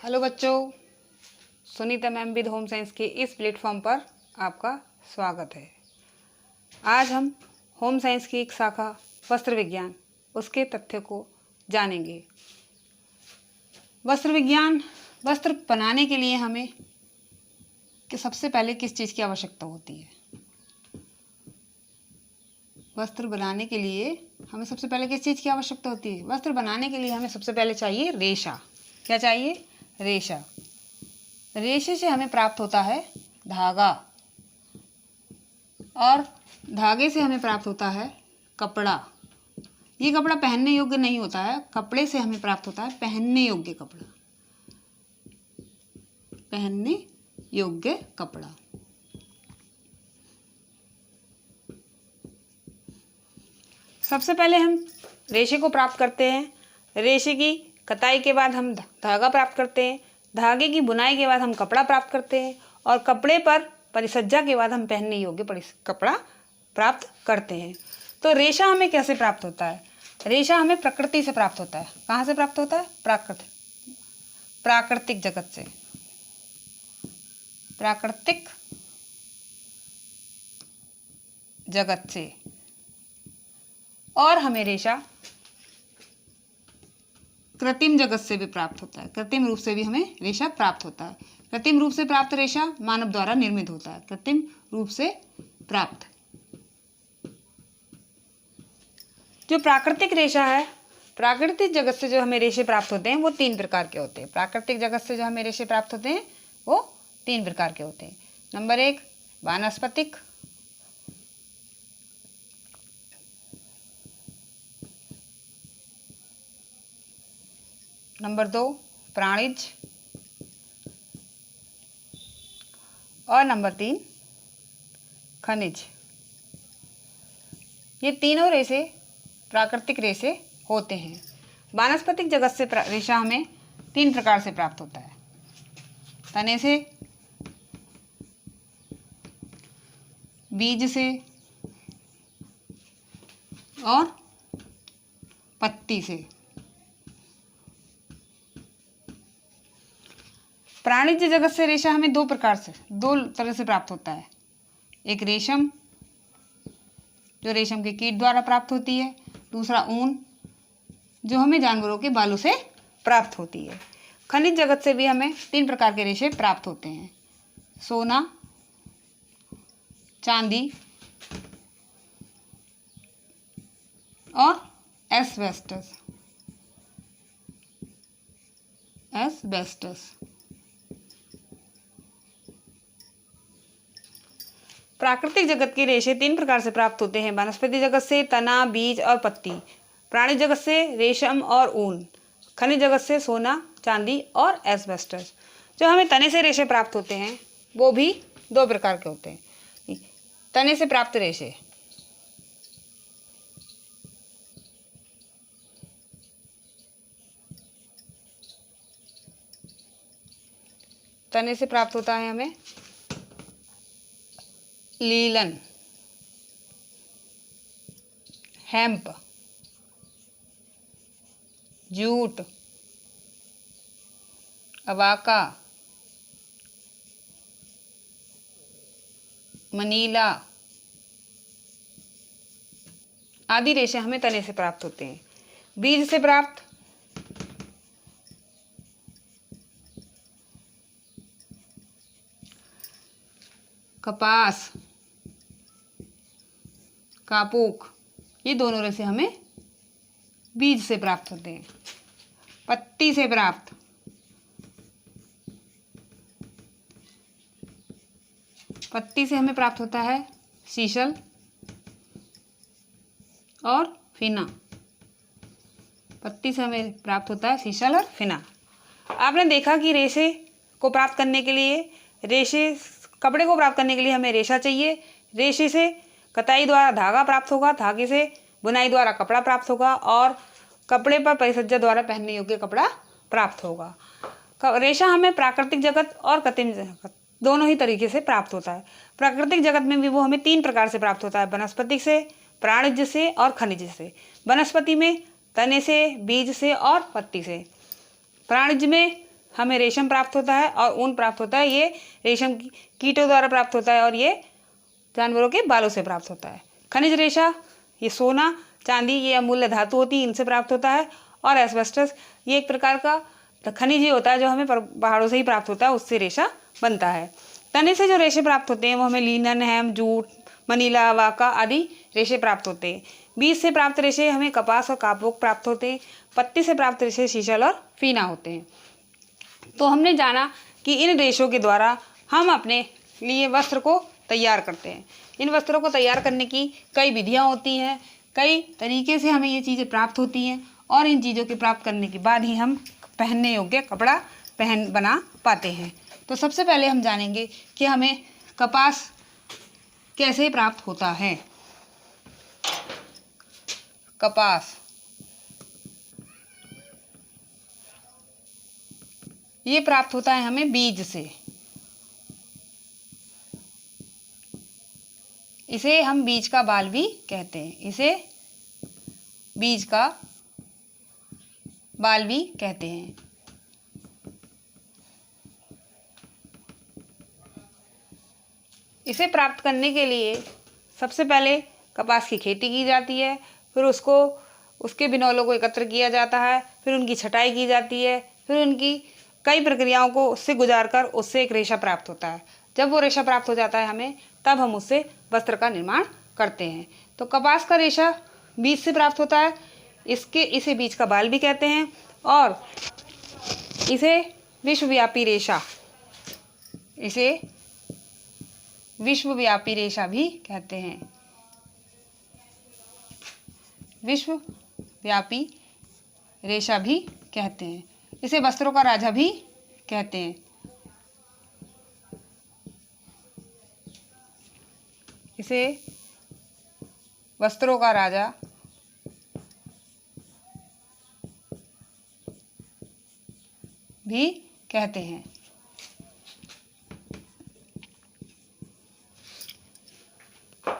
Hello बच्चों, Sunita ma'am with home science के इस प्लेटफॉर्म पर आपका स्वागत है। आज हम होम साइंस की एक शाखा वस्त्र विज्ञान उसके तथ्य को जानेंगे। वस्त्र विज्ञान, वस्त्र बनाने के लिए हमें सबसे पहले किस चीज़ की आवश्यकता होती है? वस्त्र बनाने के लिए हमें सबसे पहले किस चीज़ की आवश्यकता होती है? वस्त्र बनाने के लिए हमें सबसे पहले चाहिए रेशा। क्या चाहिए? रेशा। रेशे से हमें प्राप्त होता है धागा, और धागे से हमें प्राप्त होता है कपड़ा। ये कपड़ा पहनने योग्य नहीं होता है, कपड़े से हमें प्राप्त होता है पहनने योग्य कपड़ा। पहनने योग्य कपड़ा। सबसे पहले हम रेशे को प्राप्त करते हैं। रेशे की कताई के बाद हम धागा प्राप्त करते हैं। धागे की बुनाई के बाद हम कपड़ा प्राप्त करते हैं, और कपड़े पर परिसज्जा के बाद हम पहनने योग्य कपड़ा प्राप्त करते हैं। तो रेशा हमें कैसे प्राप्त होता है? रेशा हमें प्रकृति से प्राप्त होता है। कहाँ से प्राप्त होता है? प्राकृतिक जगत से। प्राकृतिक जगत से। और हमें रेशा कृत्रिम जगत से भी प्राप्त होता है। कृत्रिम रूप से भी हमें रेशा प्राप्त होता है। कृत्रिम रूप से प्राप्त रेशा मानव द्वारा निर्मित होता है। कृत्रिम रूप से प्राप्त जो प्राकृतिक रेशा है, प्राकृतिक जगत से जो हमें रेशे प्राप्त होते हैं वो 3 प्रकार के होते हैं। प्राकृतिक जगत से जो हमें रेशे प्राप्त होते हैं वो 3 प्रकार के होते हैं। नंबर 1 वानस्पतिक, नंबर 2 प्राणिज, और नंबर 3 खनिज। ये तीनों रेशे प्राकृतिक रेशे होते हैं। वानस्पतिक जगत से रेशा हमें 3 प्रकार से प्राप्त होता है। तने से, बीज से, और पत्ती से। प्राणिज जगत से रेशा हमें 2 तरह से प्राप्त होता है। एक रेशम, जो रेशम के कीट द्वारा प्राप्त होती है। दूसरा ऊन, जो हमें जानवरों के बालों से प्राप्त होती है। खनिज जगत से भी हमें 3 प्रकार के रेशे प्राप्त होते हैं। सोना, चांदी, और एस्बेस्टस। प्राकृतिक जगत के रेशे 3 प्रकार से प्राप्त होते हैं। वनस्पति जगत से तना, बीज और पत्ती। प्राणी जगत से रेशम और ऊन। खनिज जगत से सोना, चांदी और एस्बेस्टस। जो हमें तने से रेशे प्राप्त होते हैं वो भी 2 प्रकार के होते हैं। तने से प्राप्त रेशे, तने से प्राप्त होता है हमें linen, hemp, jute, abaca, Manila आदि रेशे हमें तने से प्राप्त होते हैं। बीज से प्राप्त कपास, कापूक, ये दोनों रेशे हमें बीज से प्राप्त होते हैं। पत्ती से प्राप्त पत्ती से हमें प्राप्त होता है सीसल और फिना। पत्ती से हमें प्राप्त होता है सीसल और फिना। आपने देखा कि रेशे को प्राप्त करने के लिए कपड़े को प्राप्त करने के लिए हमें रेशा चाहिए। रेशे से कताई द्वारा धागा प्राप्त होगा, धागे से बुनाई द्वारा कपड़ा प्राप्त होगा, और कपड़े पर परिसज्जा द्वारा पहनने योग्य कपड़ा प्राप्त होगा। रेशा हमें प्राकृतिक जगत और कृत्रिम जगत दोनों ही तरीके से प्राप्त होता है। प्राकृतिक जगत में भी वो हमें 3 प्रकार से प्राप्त होता है। वनस्पति से, प्राणिज से और खनिज से। वनस्पति में तने से, बीज से और पत्ती से। प्राणिज में हमें रेशम प्राप्त होता है और ऊन प्राप्त होता है। ये रेशम कीटों द्वारा प्राप्त होता है और ये जानवरों के बालों से प्राप्त होता है। खनिज रेशा, ये सोना चांदी, ये अमूल्य धातु होती है, इनसे प्राप्त होता है। और एस्बेस्टस, ये एक प्रकार का खनिज ही होता है जो हमें पहाड़ों से ही प्राप्त होता है, उससे रेशा बनता है। तने से जो रेशे प्राप्त होते हैं वो हमें लिनन, हेम, जूट, मनीला, वाका आदि रेशे प्राप्त होते हैं। बीज से प्राप्त रेशे हमें कपास और कापोक प्राप्त होते हैं। पत्ती से प्राप्त रेशे शीशल और फीना होते हैं। तो हमने जाना कि इन रेशों के द्वारा हम अपने लिए वस्त्र को तैयार करते हैं। इन वस्त्रों को तैयार करने की कई विधियाँ होती हैं, कई तरीके से हमें ये चीज़ें प्राप्त होती हैं और इन चीज़ों के प्राप्त करने के बाद ही हम पहनने योग्य कपड़ा बना पाते हैं। तो सबसे पहले हम जानेंगे कि हमें कपास कैसे प्राप्त होता है। कपास ये प्राप्त होता है हमें बीज से। इसे हम बीज का बाल भी कहते हैं। इसे बीज का बाल भी कहते हैं। इसे प्राप्त करने के लिए सबसे पहले कपास की खेती की जाती है, फिर उसके बिनौलों को एकत्र किया जाता है, फिर उनकी छटाई की जाती है, फिर उनकी कई प्रक्रियाओं को उससे गुजारकर उससे एक रेशा प्राप्त होता है। जब वो रेशा प्राप्त हो जाता है हमें, तब हम उससे वस्त्र का निर्माण करते हैं। तो कपास का रेशा बीज से प्राप्त होता है। इसे बीज का बाल भी कहते हैं और इसे विश्वव्यापी रेशा भी कहते हैं। विश्वव्यापी रेशा भी कहते हैं। इसे वस्त्रों का राजा भी कहते हैं। इसे वस्त्रों का राजा भी कहते हैं।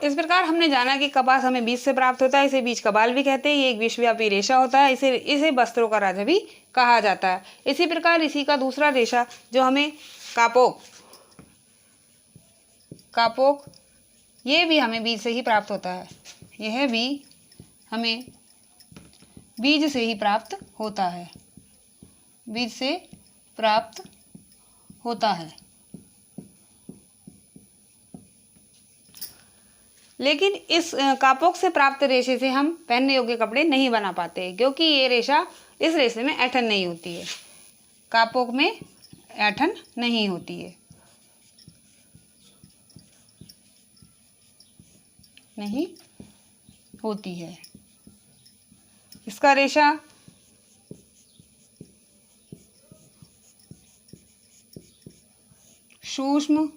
इस प्रकार हमने जाना कि कपास हमें बीज से प्राप्त होता है। इसे बीज का बाल भी कहते हैं। ये एक विश्वव्यापी रेशा होता है। इसे वस्त्रों का राजा भी कहा जाता है। इसी प्रकार इसी का दूसरा रेशा जो हमें कापोक ये भी हमें बीज से ही प्राप्त होता है। यह भी हमें बीज से ही प्राप्त होता है। बीज से प्राप्त होता है। लेकिन इस कापोक से प्राप्त रेशे से हम पहनने योग्य कपड़े नहीं बना पाते, क्योंकि इस रेशे में ऐंठन नहीं होती है। कापोक में ऐंठन नहीं होती है। इसका रेशा सूक्ष्म,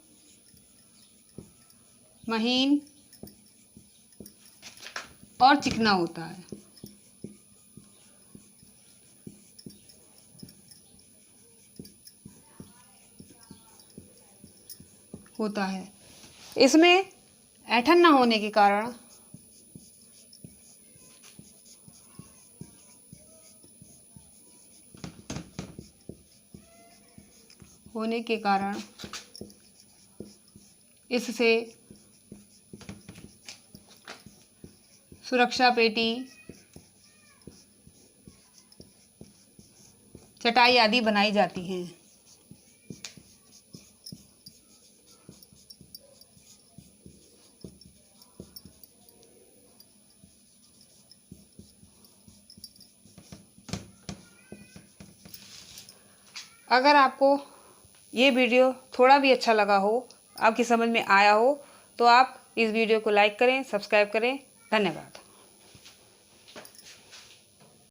महीन और चिकना होता है। इसमें ऐंठन न होने के कारण इससे सुरक्षा पेटी, चटाई आदि बनाई जाती हैं। अगर आपको ये वीडियो थोड़ा भी अच्छा लगा हो, आपकी समझ में आया हो, तो आप इस वीडियो को लाइक करें, सब्सक्राइब करें। धन्यवाद।